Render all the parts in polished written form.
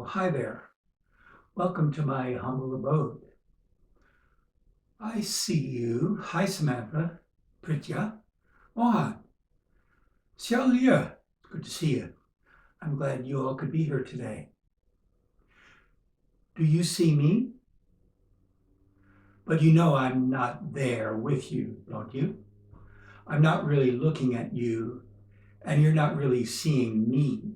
Oh, hi there. Welcome to my humble abode. I see you. Hi, Samantha. Pritya. Mohan. Xiao Liu. Good to see you. I'm glad you all could be here today. Do you see me? But you know I'm not there with you, don't you? I'm not really looking at you, and you're not really seeing me.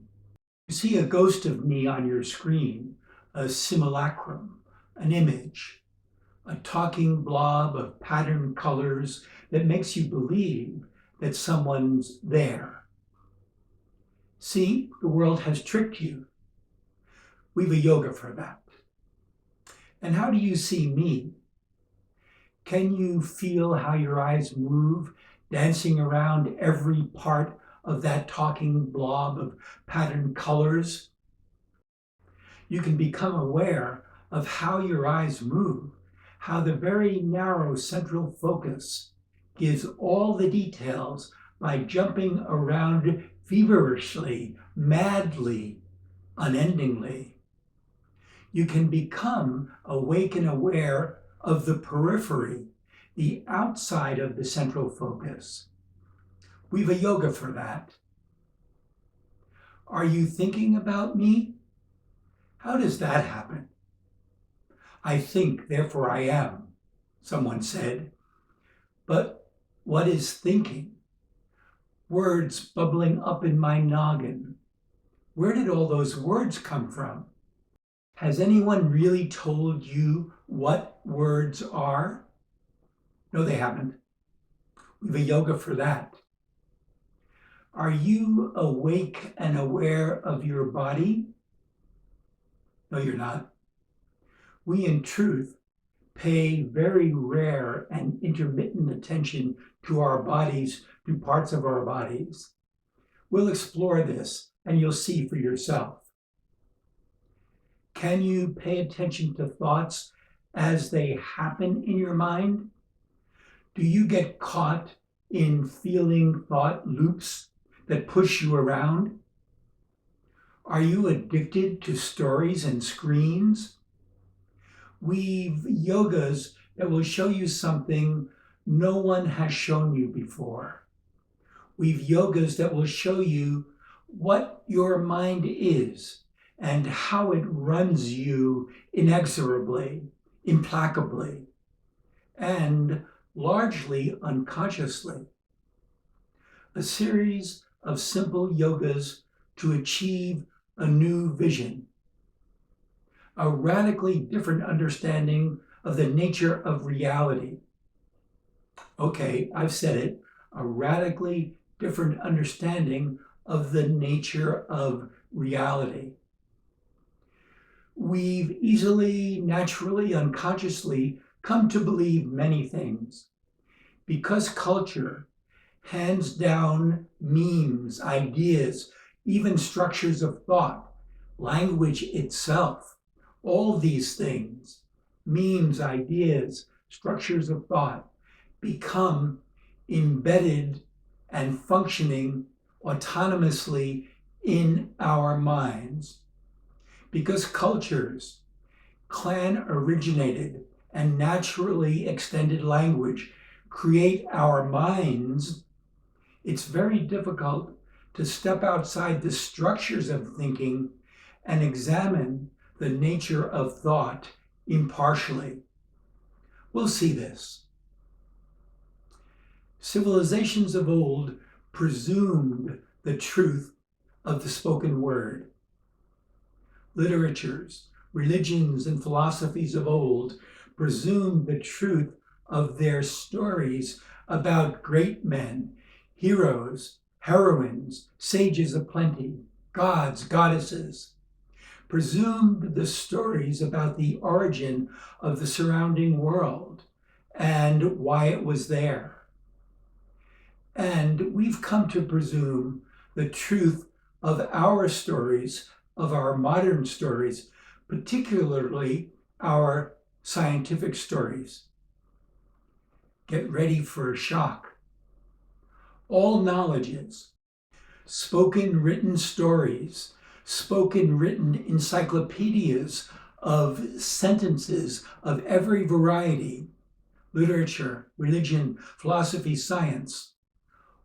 You see a ghost of me on your screen, a simulacrum, an image, a talking blob of patterned colors that makes you believe that someone's there. See, the world has tricked you. We've a yoga for that. And how do you see me? Can you feel how your eyes move, dancing around every part of that talking blob of patterned colors? You can become aware of how your eyes move, how the very narrow central focus gives all the details by jumping around feverishly, madly, unendingly. You can become awake and aware of the periphery, the outside of the central focus. We've a yoga for that. Are you thinking about me? How does that happen? I think, therefore I am, someone said. But what is thinking? Words bubbling up in my noggin. Where did all those words come from? Has anyone really told you what words are? No, they haven't. We've a yoga for that. Are you awake and aware of your body? No, you're not. We, in truth, pay very rare and intermittent attention to our bodies, to parts of our bodies. We'll explore this and you'll see for yourself. Can you pay attention to thoughts as they happen in your mind? Do you get caught in feeling thought loops that push you around? Are you addicted to stories and screens? We've yogas that will show you something no one has shown you before. We've yogas that will show you what your mind is and how it runs you inexorably, implacably, and largely unconsciously. A series of simple yogas to achieve a new vision, a radically different understanding of the nature of reality. Okay, I've said it, a radically different understanding of the nature of reality. We've easily, naturally, unconsciously come to believe many things. Because culture hands down memes, ideas, even structures of thought, language itself, all these things, memes, ideas, structures of thought, become embedded and functioning autonomously in our minds. Because cultures, clan originated and naturally extended language create our minds, it's very difficult to step outside the structures of thinking and examine the nature of thought impartially. We'll see this. Civilizations of old presumed the truth of the spoken word. Literatures, religions, and philosophies of old presumed the truth of their stories about great men, heroes, heroines, sages of plenty, gods, goddesses, presumed the stories about the origin of the surrounding world and why it was there. And we've come to presume the truth of our stories, of our modern stories, particularly our scientific stories. Get ready for a shock. All knowledges, spoken, written stories, spoken, written encyclopedias of sentences of every variety, literature, religion, philosophy, science.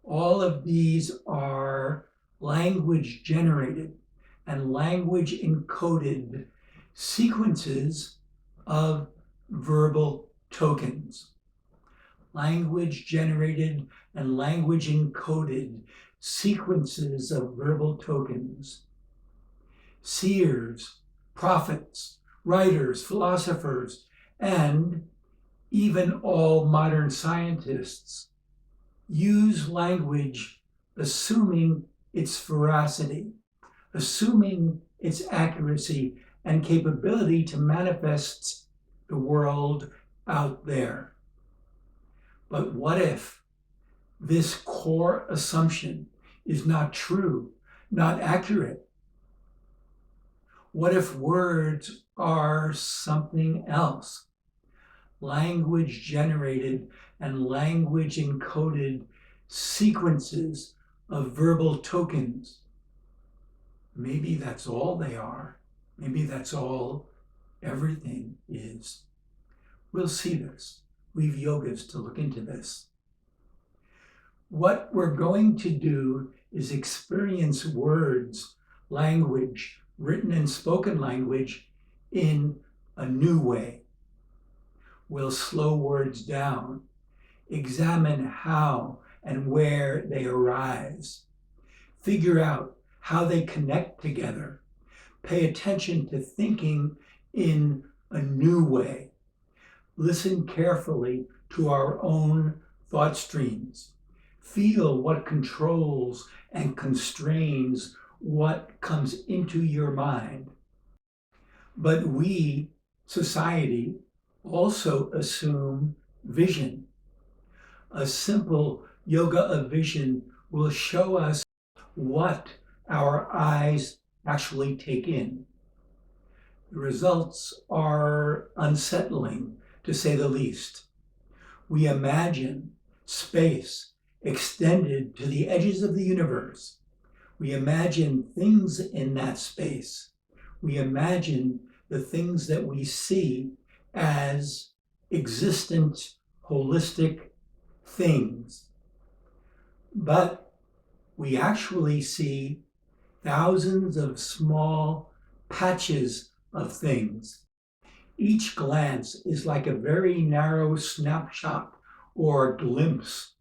All of these are language generated and language encoded sequences of verbal tokens. Language generated and language encoded sequences of verbal tokens. Seers, prophets, writers, philosophers, and even all modern scientists use language assuming its veracity, assuming its accuracy and capability to manifest the world out there. But what if this core assumption is not true, not accurate? What if words are something else? Language generated and language encoded sequences of verbal tokens. Maybe that's all they are. Maybe that's all everything is. We'll see this. We've yogas to look into this. What we're going to do is experience words, language, written and spoken language in a new way. We'll slow words down, examine how and where they arise, figure out how they connect together, pay attention to thinking in a new way, listen carefully to our own thought streams, feel what controls and constrains what comes into your mind. But we, society, also assume vision. A simple yoga of vision will show us what our eyes actually take in. The results are unsettling, to say the least. We imagine space extended to the edges of the universe. We imagine things in that space. We imagine the things that we see as existent, holistic things. But we actually see thousands of small patches of things. Each glance is like a very narrow snapshot or glimpse.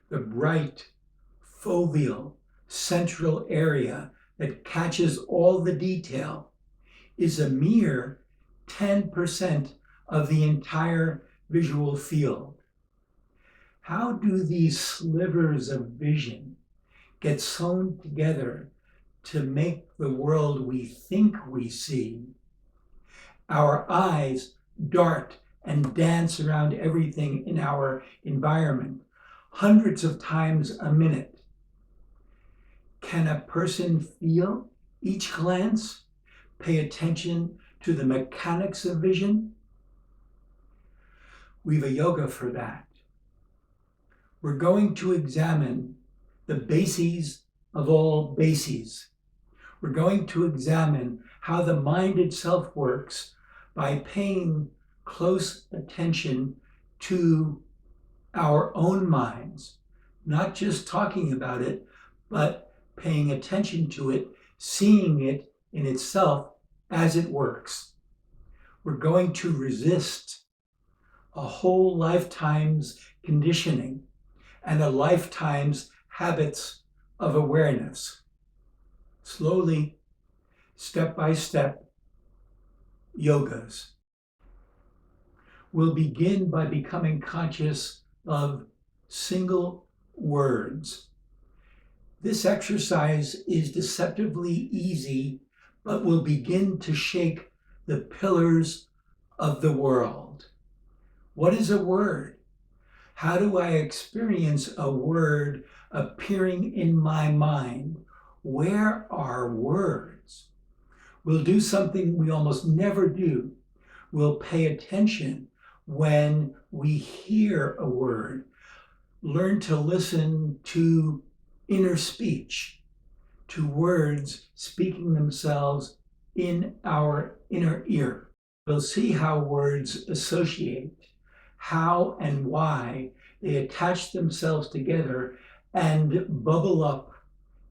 The bright, foveal, central area that catches all the detail is a mere 10% of the entire visual field. How do these slivers of vision get sewn together to make the world we think we see? Our eyes dart and dance around everything in our environment hundreds of times a minute. Can a person feel each glance? Pay attention to the mechanics of vision? We've a yoga for that. We're going to examine the bases of all bases. We're going to examine how the mind itself works by paying close attention to our own minds, not just talking about it, but paying attention to it, seeing it in itself as it works. We're going to resist a whole lifetime's conditioning and a lifetime's habits of awareness. Slowly, step by step, yogas. We'll begin by becoming conscious of single words. This exercise is deceptively easy, but will begin to shake the pillars of the world. What is a word? How do I experience a word appearing in my mind? Where are words? We'll do something we almost never do. We'll pay attention when we hear a word. Learn to listen to inner speech. to words speaking themselves in our inner ear. We'll see how words associate, how and why they attach themselves together and bubble up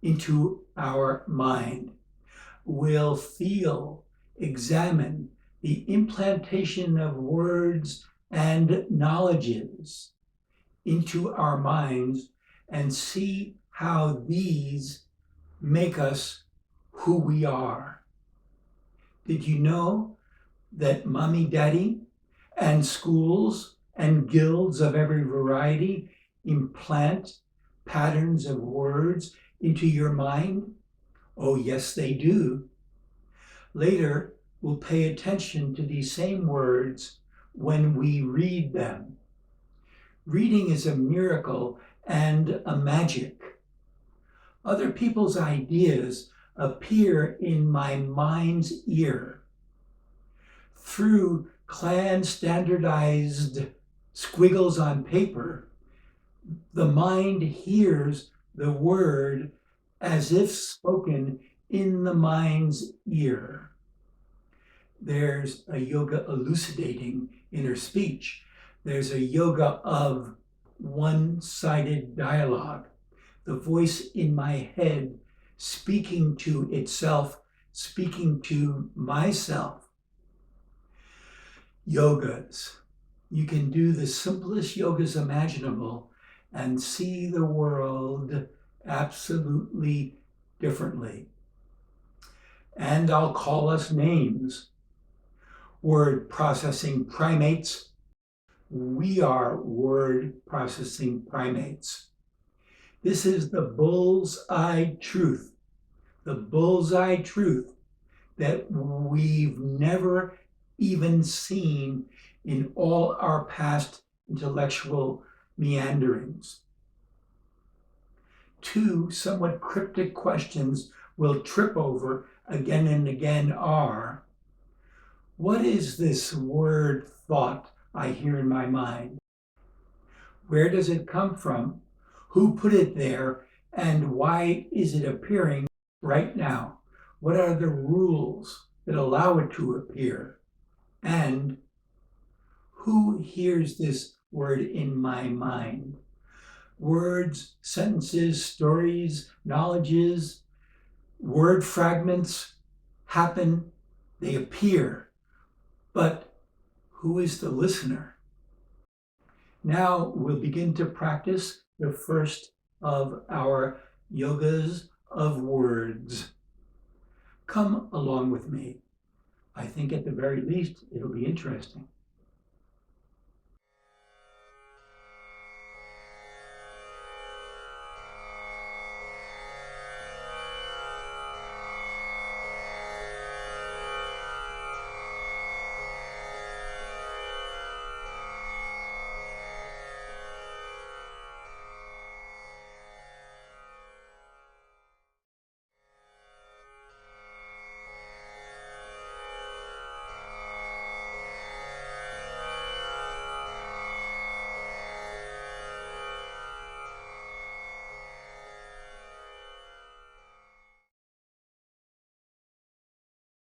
into our mind. We'll feel, examine the implantation of words and knowledges into our minds and see how these make us who we are. Did you know that mommy, daddy, and schools and guilds of every variety implant patterns of words into your mind? Oh, yes, they do. Later, we'll pay attention to these same words when we read them. Reading is a miracle and a magic. Other people's ideas appear in my mind's ear. Through clan standardized squiggles on paper, the mind hears the word as if spoken in the mind's ear. There's a yoga elucidating inner speech. There's a yoga of one-sided dialogue. The voice in my head speaking to itself, speaking to myself. Yogas. You can do the simplest yogas imaginable and see the world absolutely differently. And I'll call us names. Word processing primates. We are word processing primates. This is the bull's-eye truth. The bull's-eye truth that we've never even seen in all our past intellectual meanderings. Two somewhat cryptic questions we'll trip over again and again are, what is this word thought I hear in my mind? Where does it come from? Who put it there? And why is it appearing right now? What are the rules that allow it to appear? And who hears this word in my mind? Words, sentences, stories, knowledges, word fragments happen, they appear. But who is the listener? Now we'll begin to practice the first of our yogas of words. Come along with me. I think at the very least, it'll be interesting.